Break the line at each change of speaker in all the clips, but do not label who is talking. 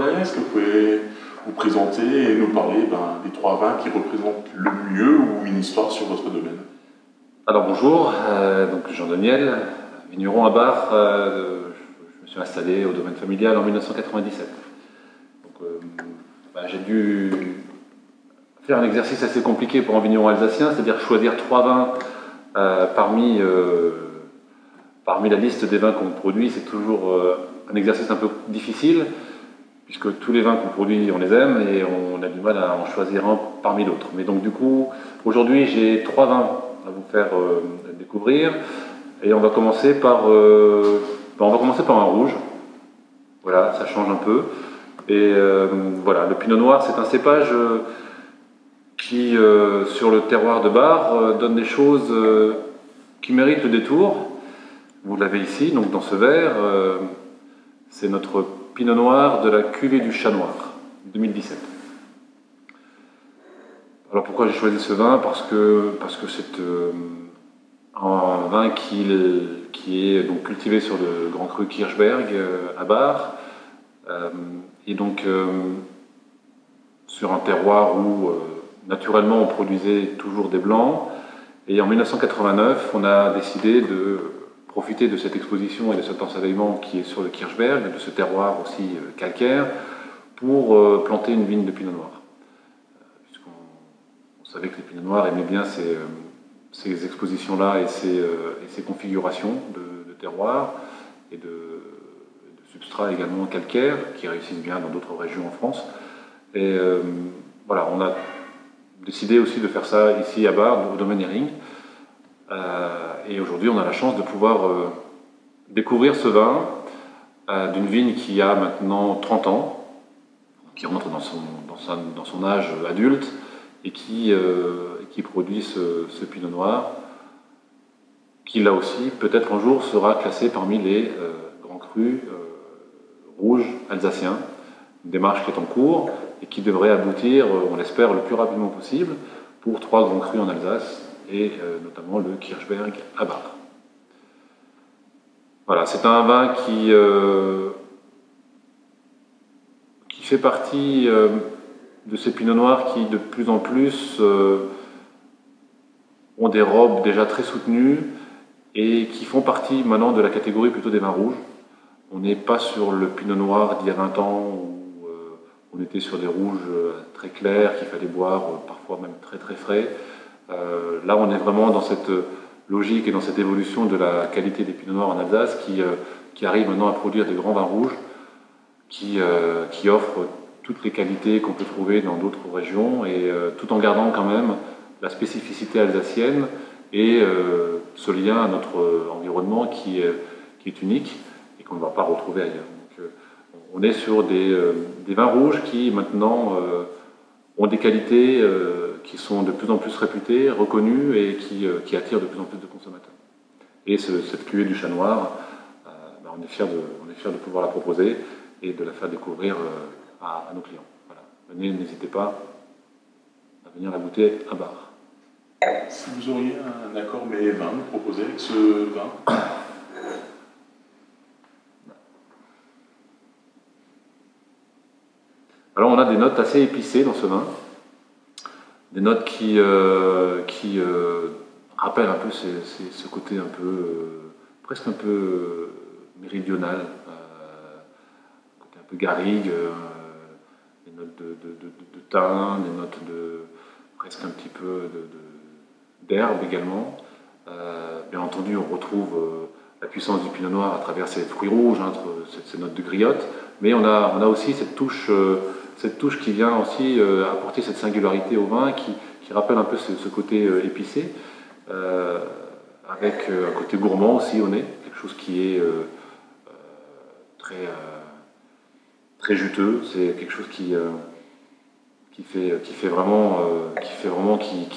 Corneille, est-ce que vous pouvez vous présenter et nous parler des 3 vins qui représentent le mieux ou une histoire sur votre domaine?
Alors bonjour, donc Jean Deniel, vigneron à Bar. Je me suis installé au domaine familial en 1997. J'ai dû faire un exercice assez compliqué pour un vigneron alsacien, c'est-à-dire choisir 3 vins parmi la liste des vins qu'on produit. C'est toujours un exercice un peu difficile, puisque tous les vins qu'on produit, on les aime et on a du mal à en choisir un parmi l'autre. Mais donc du coup, aujourd'hui, j'ai 3 vins à vous faire découvrir, et on va commencer par un rouge. Voilà, ça change un peu. Et voilà, le Pinot Noir, c'est un cépage qui, sur le terroir de Bar, donne des choses qui méritent le détour. Vous l'avez ici, donc dans ce verre, c'est notre Pinot Noir de la cuvée du Chat Noir, 2017. Alors pourquoi j'ai choisi ce vin? Parce que c'est un vin qui est donc cultivé sur le Grand Cru Kirchberg à Bar, et donc sur un terroir où naturellement on produisait toujours des blancs. Et en 1989, on a décidé de profiter de cette exposition et de cet ensoleillement qui est sur le Kirchberg, de ce terroir aussi calcaire, pour planter une vigne de Pinot Noir. Puisqu'on savait que les Pinot Noirs aimaient bien ces expositions-là et ces configurations de terroir et de substrats également calcaires qui réussissent bien dans d'autres régions en France. Et voilà, on a décidé aussi de faire ça ici à Bar, au domaine Hering. Et aujourd'hui, on a la chance de pouvoir découvrir ce vin d'une vigne qui a maintenant 30 ans, qui rentre dans son âge adulte et qui produit ce Pinot Noir, qui là aussi, peut-être un jour, sera classé parmi les grands crus rouges alsaciens. Une démarche qui est en cours et qui devrait aboutir, on l'espère, le plus rapidement possible pour 3 grands crus en Alsace, et notamment le Kirchberg à Bar. Voilà, c'est un vin qui fait partie de ces pinots noirs qui de plus en plus ont des robes déjà très soutenues et qui font partie maintenant de la catégorie plutôt des vins rouges. On n'est pas sur le pinot noir d'il y a 20 ans où on était sur des rouges très clairs qu'il fallait boire, parfois même très très frais. Là, on est vraiment dans cette logique et dans cette évolution de la qualité des pinots noirs en Alsace qui arrive maintenant à produire des grands vins rouges qui offrent toutes les qualités qu'on peut trouver dans d'autres régions, et tout en gardant quand même la spécificité alsacienne et ce lien à notre environnement qui est unique et qu'on ne va pas retrouver ailleurs. Donc, on est sur des vins rouges qui maintenant ont des qualités qui sont de plus en plus réputées, reconnues et qui attirent de plus en plus de consommateurs. Et cette cuvée du Chat Noir, on est fiers de pouvoir la proposer et de la faire découvrir à nos clients. Voilà. Venez, n'hésitez pas à venir la goûter à Bar.
Si vous auriez un accord mets vin à nous proposer avec ce vin?
Alors on a des notes assez épicées dans ce vin, des notes qui rappellent un peu ce côté un peu, presque un peu méridional, côté un peu garrigue, des notes de thym, des notes presque un petit peu d'herbe également. Bien entendu, on retrouve la puissance du pinot noir à travers ces fruits rouges, ces notes de griotte, mais on a aussi cette touche qui vient aussi apporter cette singularité au vin qui rappelle un peu ce côté épicé, avec un côté gourmand aussi au nez, quelque chose qui est très juteux. C'est quelque chose qui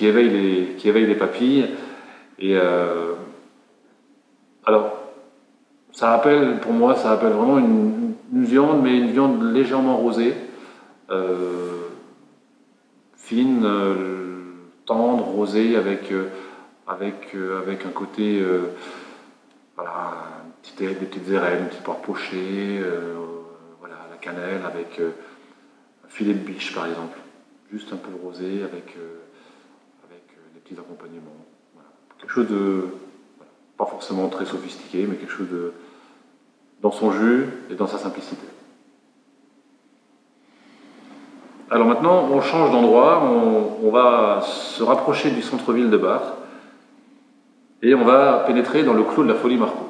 éveille les papilles. Et alors, pour moi, ça rappelle vraiment une viande, mais une viande légèrement rosée, fine, tendre, rosée, avec un côté, voilà, des petites érelles, une petite poire pochée, voilà, cannelle, avec un filet de biche par exemple. Juste un peu de rosé avec des petits accompagnements. Voilà. Quelque chose de, voilà, pas forcément très sophistiqué, mais quelque chose de dans son jus et dans sa simplicité. Alors maintenant, on change d'endroit, on va se rapprocher du centre-ville de Bar et on va pénétrer dans le Clos de la Folie Marcot.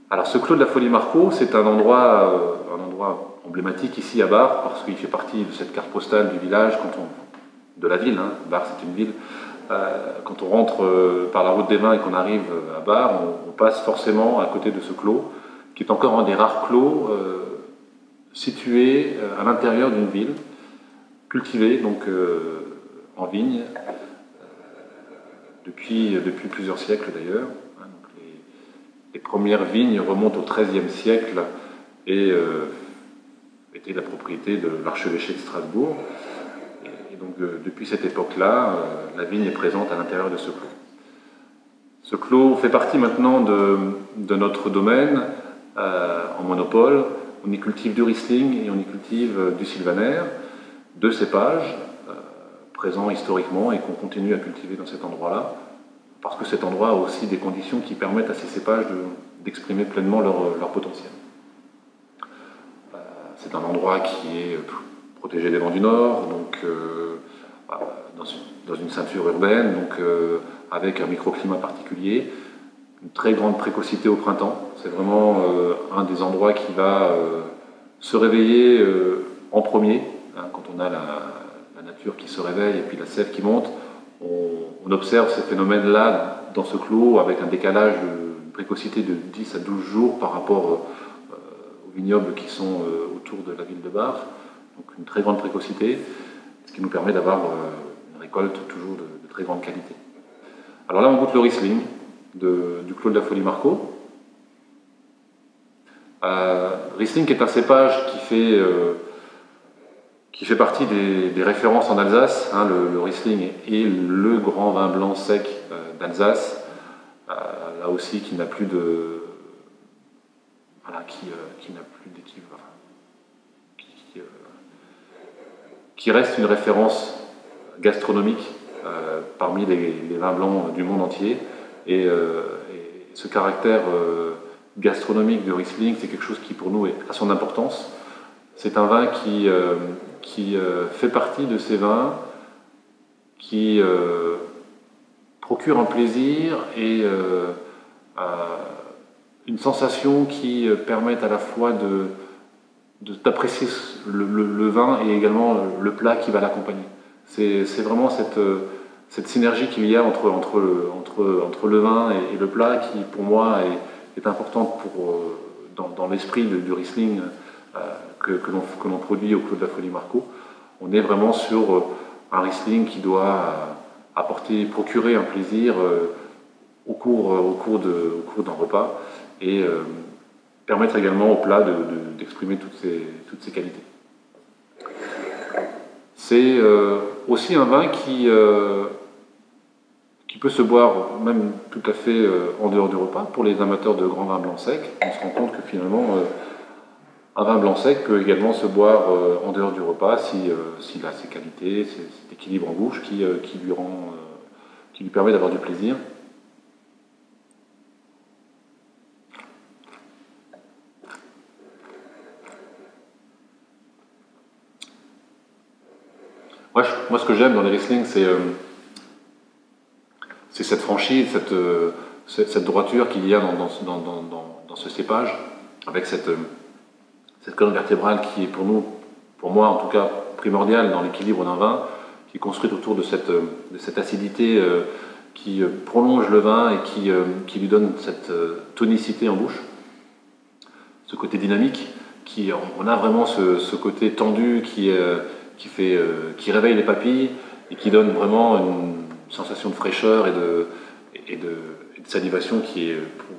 Alors ce Clos de la Folie Marcot, c'est un endroit emblématique ici à Bar parce qu'il fait partie de cette carte postale du village, de la ville, hein. Bar c'est une ville. Quand on rentre par la route des Vins et qu'on arrive à Bar, on passe forcément à côté de ce clos, qui est encore un des rares clos situé à l'intérieur d'une ville, cultivé donc en vigne, depuis plusieurs siècles d'ailleurs. Hein, les premières vignes remontent au XIIIe siècle et étaient la propriété de l'archevêché de Strasbourg. Et donc depuis cette époque-là, la vigne est présente à l'intérieur de ce clos. Ce clos fait partie maintenant de notre domaine en monopole. On y cultive du Riesling et on y cultive du Sylvaner, deux cépages présents historiquement et qu'on continue à cultiver dans cet endroit-là, parce que cet endroit a aussi des conditions qui permettent à ces cépages d'exprimer pleinement leur potentiel. C'est un endroit qui est protégé des vents du nord, donc dans une ceinture urbaine, donc avec un microclimat particulier, une très grande précocité au printemps. C'est vraiment un des endroits qui va se réveiller en premier, hein, quand on a la nature qui se réveille et puis la sève qui monte. On observe ces phénomènes-là dans ce clos avec un décalage de précocité de 10 à 12 jours par rapport aux vignobles qui sont autour de la ville de Bar. Donc une très grande précocité, ce qui nous permet d'avoir une récolte toujours de très grande qualité. Alors là, on goûte le Riesling du Clos de la Folie Marcot. Riesling est un cépage qui fait partie des références en Alsace. Hein, le Riesling est le grand vin blanc sec d'Alsace, là aussi qui n'a plus de... Voilà, qui n'a plus d'équivalent. Qui reste une référence gastronomique parmi les vins blancs du monde entier. Et ce caractère gastronomique de Riesling, c'est quelque chose qui pour nous a son importance. C'est un vin qui fait partie de ces vins qui procurent un plaisir et une sensation qui permettent à la fois d'apprécier le vin et également le plat qui va l'accompagner. C'est vraiment cette synergie qu'il y a entre le vin et le plat qui, pour moi, est importante dans l'esprit du Riesling que l'on produit au Clos de la Folie Marcot. On est vraiment sur un Riesling qui doit procurer un plaisir au cours d'un repas et permettre également au plat d'exprimer toutes ses qualités. C'est aussi un vin qui peut se boire même tout à fait en dehors du repas. Pour les amateurs de grands vins blancs secs, on se rend compte que finalement un vin blanc sec peut également se boire en dehors du repas s'il a ses qualités, cet équilibre en bouche qui lui permet d'avoir du plaisir. Moi, ce que j'aime dans les Riesling, c'est cette franchise, cette droiture qu'il y a dans ce cépage, avec cette colonne vertébrale qui est pour moi en tout cas, primordiale dans l'équilibre d'un vin, qui est construite autour de cette acidité qui prolonge le vin et qui lui donne cette tonicité en bouche, ce côté dynamique, on a vraiment ce côté tendu qui réveille les papilles et qui donne vraiment une sensation de fraîcheur et de salivation qui est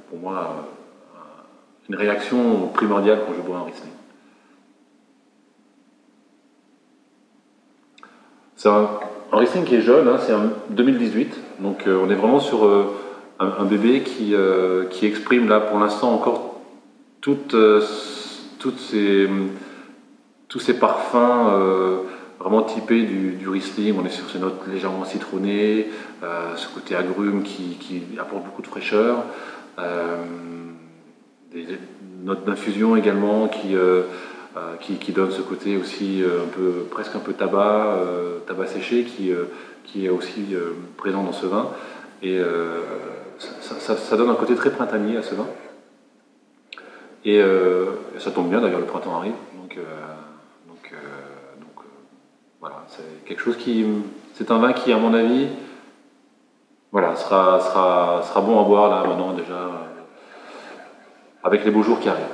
pour moi une réaction primordiale quand je bois un Riesling. C'est un Riesling qui est jeune, hein, c'est un 2018, donc on est vraiment sur un bébé qui exprime là pour l'instant encore toute tous ces parfums vraiment typés du Riesling. On est sur ces notes légèrement citronnées, ce côté agrume qui apporte beaucoup de fraîcheur, des notes d'infusion également qui donnent ce côté aussi presque un peu tabac séché qui est aussi présent dans ce vin. Et ça donne un côté très printanier à ce vin. Et ça tombe bien, d'ailleurs, le printemps arrive. Donc voilà, c'est quelque chose c'est un vin qui, à mon avis, voilà, sera bon à boire là maintenant déjà, avec les beaux jours qui arrivent.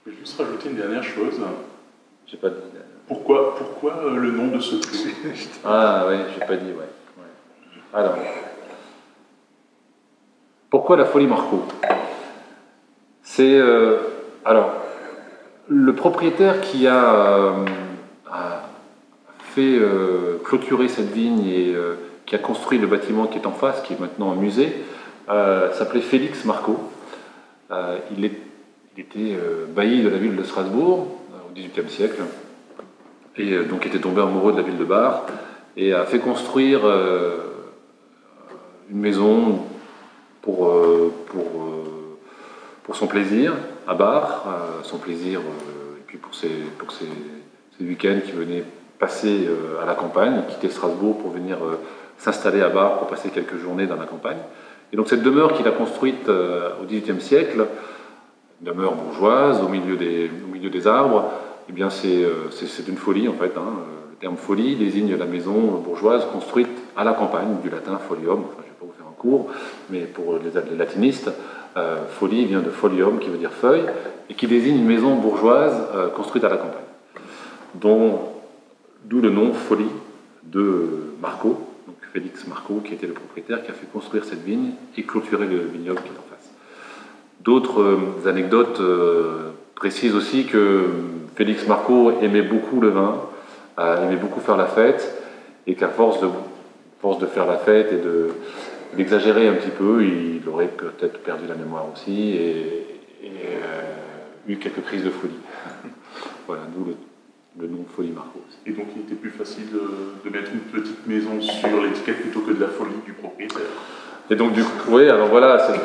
Je vais juste rajouter une dernière chose.
J'ai pas dit.
Pourquoi le nom de ce cru?
Ah oui, j'ai pas dit, ouais. Alors, pourquoi la Folie Marco? C'est alors le propriétaire qui a fait clôturer cette vigne et qui a construit le bâtiment qui est en face, qui est maintenant un musée, s'appelait Félix Marco. Il était bailli de la ville de Strasbourg au XVIIIe siècle et donc était tombé amoureux de la ville de Bar et a fait construire une maison pour son plaisir à Bar, son plaisir et puis pour ses week-ends qui venaient passer à la campagne, quitter Strasbourg pour venir s'installer à Bar pour passer quelques journées dans la campagne. Et donc cette demeure qu'il a construite au XVIIIe siècle, une demeure bourgeoise au milieu des arbres, eh bien c'est une folie en fait. Le terme folie désigne la maison bourgeoise construite à la campagne, du latin folium. Enfin, je ne vais pas vous faire un cours, mais pour les latinistes, folie vient de folium qui veut dire feuille et qui désigne une maison bourgeoise construite à la campagne. D'où le nom Folie de Marco, donc Félix Marco, qui était le propriétaire, qui a fait construire cette vigne et clôturer le vignoble qui est en face. D'autres anecdotes précisent aussi que Félix Marco aimait beaucoup le vin, aimait beaucoup faire la fête, et qu'à force de faire la fête et d'exagérer un petit peu, il aurait peut-être perdu la mémoire aussi et eu quelques crises de folie. Voilà, d'où le nom Folie Marco.
Et donc il était plus facile de mettre une petite maison sur l'étiquette plutôt que de la folie du propriétaire.
Et donc du coup, oui, alors voilà, cette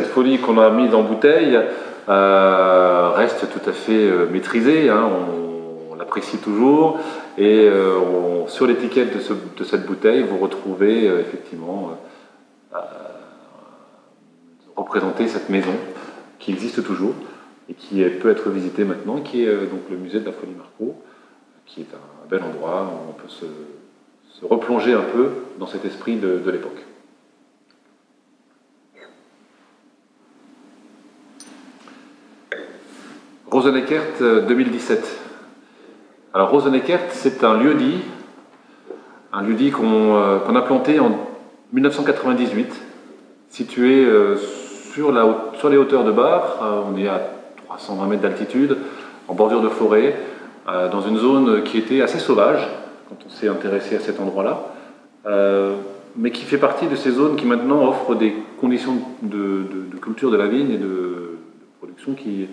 folie qu'on a mise en bouteille reste tout à fait maîtrisée, hein, on l'apprécie toujours, et sur l'étiquette de cette bouteille, vous retrouvez effectivement représenter cette maison qui existe toujours et qui peut être visitée maintenant, qui est donc le musée de la Folie Marco, qui est un bel endroit où on peut se replonger un peu dans cet esprit de l'époque. Roseneckert 2017. Alors Roseneckert, c'est un lieu-dit qu'on a planté en 1998, situé sur les hauteurs de Bar. On est à 320 mètres d'altitude, en bordure de forêt, dans une zone qui était assez sauvage quand on s'est intéressé à cet endroit-là, mais qui fait partie de ces zones qui maintenant offrent des conditions de culture de la vigne et de production qui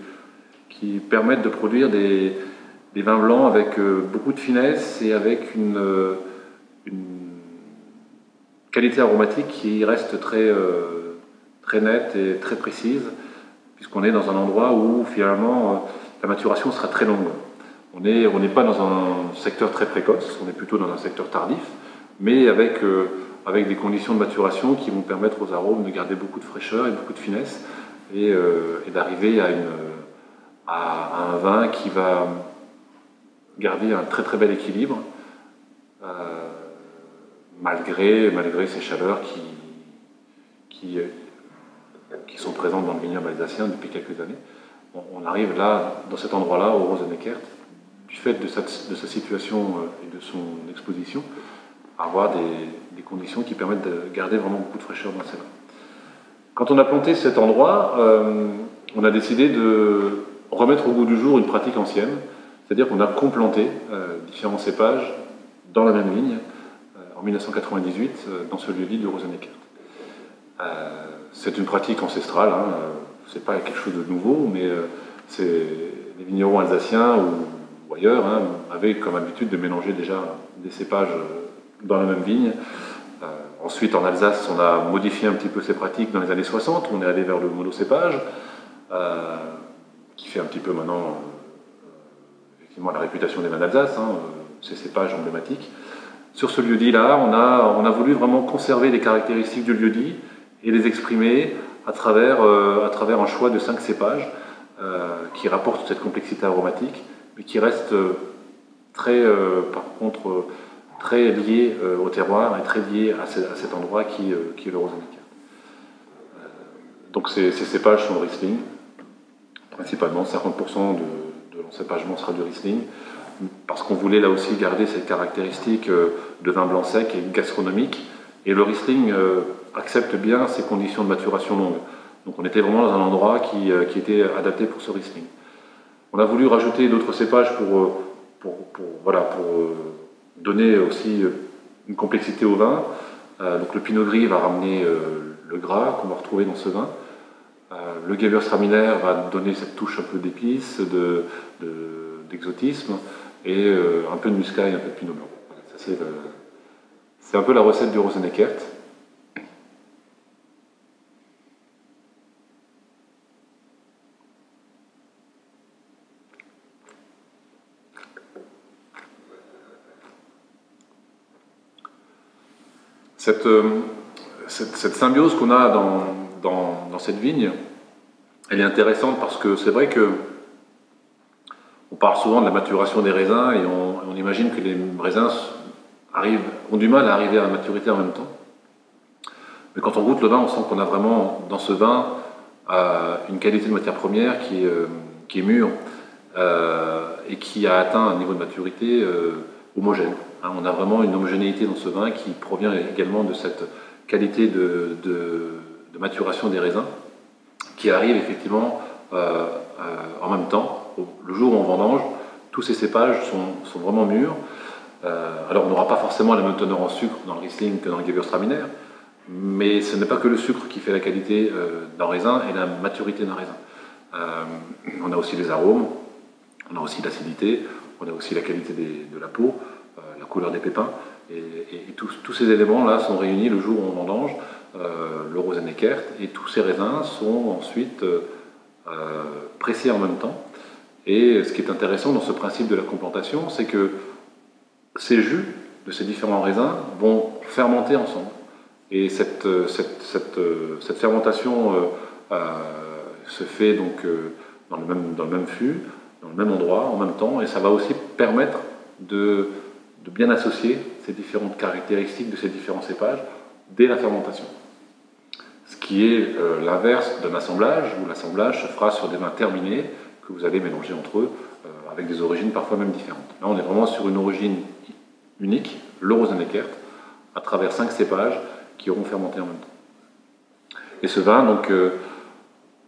permettent de produire des vins blancs avec beaucoup de finesse et avec une qualité aromatique qui reste très nette et très précise, puisqu'on est dans un endroit où finalement la maturation sera très longue. On n'est pas dans un secteur très précoce, on est plutôt dans un secteur tardif, mais avec des conditions de maturation qui vont permettre aux arômes de garder beaucoup de fraîcheur et beaucoup de finesse et d'arriver à un vin qui va garder un très très bel équilibre malgré ces chaleurs qui sont présentes dans le vignoble alsacien depuis quelques années. On arrive là, dans cet endroit-là, au Roseneckert, du fait de sa situation et de son exposition, à avoir des conditions qui permettent de garder vraiment beaucoup de fraîcheur dans ces vins. Quand on a planté cet endroit, on a décidé de remettre au goût du jour une pratique ancienne, c'est-à-dire qu'on a complanté différents cépages dans la même ligne en 1998 dans ce lieu-dit de Roseneckert. C'est une pratique ancestrale, hein, c'est pas quelque chose de nouveau, mais les vignerons alsaciens ou ailleurs hein, avaient comme habitude de mélanger déjà des cépages dans la même vigne. Ensuite, en Alsace, on a modifié un petit peu ces pratiques dans les années 60, on est allé vers le monocépage, qui fait un petit peu maintenant effectivement la réputation des vins d'Alsace, hein, ces cépages emblématiques. Sur ce lieu-dit-là, on a voulu vraiment conserver les caractéristiques du lieu-dit et les exprimer à travers un choix de 5 cépages qui rapportent cette complexité aromatique, mais qui restent par contre, très liés au terroir et très liés à cet endroit qui est le Rosenneckert. Donc ces cépages sont le Riesling, principalement 50% de l'encépagement sera du Riesling, parce qu'on voulait là aussi garder cette caractéristique de vin blanc sec et gastronomique, et le Riesling accepte bien ces conditions de maturation longue. Donc on était vraiment dans un endroit qui était adapté pour ce Riesling. On a voulu rajouter d'autres cépages pour donner aussi une complexité au vin. Donc le Pinot Gris va ramener le gras qu'on va retrouver dans ce vin. Le Gewürztraminer va donner cette touche un peu d'épices, d'exotisme, et un peu de muscat et un peu de pinot blanc. Voilà, c'est un peu la recette du Rosenneckert. Cette symbiose qu'on a dans cette vigne, elle est intéressante parce que c'est vrai que on parle souvent de la maturation des raisins et on imagine que les raisins ont du mal à arriver à la maturité en même temps. Mais quand on goûte le vin, on sent qu'on a vraiment dans ce vin une qualité de matière première qui est mûre et qui a atteint un niveau de maturité homogène. Hein, on a vraiment une homogénéité dans ce vin qui provient également de cette qualité de maturation des raisins qui arrive effectivement en même temps. Le jour où on vendange, tous ces cépages sont vraiment mûrs. Alors on n'aura pas forcément la même teneur en sucre dans le Riesling que dans le Gewürztraminer, mais ce n'est pas que le sucre qui fait la qualité d'un raisin et la maturité d'un raisin. On a aussi les arômes, on a aussi l'acidité, on a aussi la qualité de la peau, la couleur des pépins, et tous ces éléments-là sont réunis le jour où on vendange le Rosenneckert, et tous ces raisins sont ensuite pressés en même temps. Et ce qui est intéressant dans ce principe de la complantation, c'est que ces jus de ces différents raisins vont fermenter ensemble. Et cette fermentation se fait donc dans le même fût, dans le même endroit, en même temps, et ça va aussi permettre de bien associer ces différentes caractéristiques de ces différents cépages dès la fermentation. Ce qui est l'inverse d'un assemblage, où l'assemblage se fera sur des vins terminés que vous allez mélanger entre eux avec des origines parfois même différentes. Là, on est vraiment sur une origine unique, le Rosenneckert, à travers 5 cépages qui auront fermenté en même temps. Et ce vin donc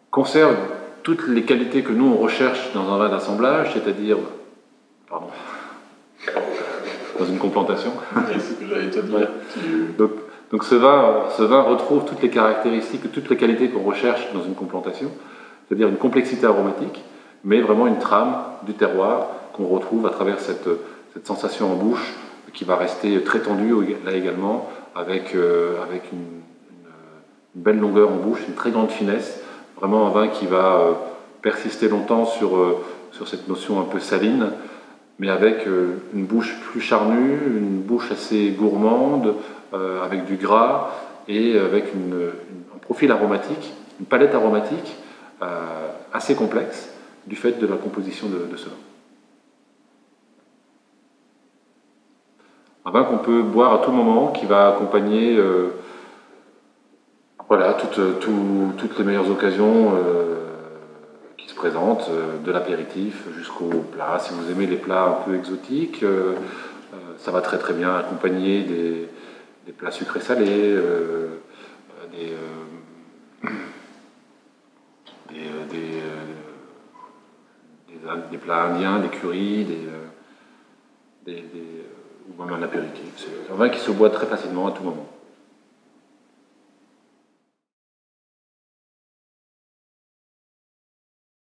conserve toutes les qualités que nous on recherche dans un vin d'assemblage, c'est-à-dire, dans une complantation.
C'est ce que j'allais te dire.
Ouais. Donc ce vin retrouve toutes les caractéristiques, toutes les qualités qu'on recherche dans une complantation, c'est-à-dire une complexité aromatique, mais vraiment une trame du terroir qu'on retrouve à travers cette sensation en bouche qui va rester très tendue là également, avec une belle longueur en bouche, une très grande finesse, vraiment un vin qui va persister longtemps sur cette notion un peu saline, mais avec une bouche plus charnue, une bouche assez gourmande, avec du gras et avec un profil aromatique, une palette aromatique assez complexe du fait de la composition de ce vin. Un vin qu'on peut boire à tout moment, qui va accompagner toutes les meilleures occasions qui se présentent, de l'apéritif jusqu'au plat. Si vous aimez les plats un peu exotiques, ça va très très bien accompagner des plats sucrés salés, des plats indiens, des currys, ou même un apéritif. C'est un vin qui se boit très facilement à tout moment.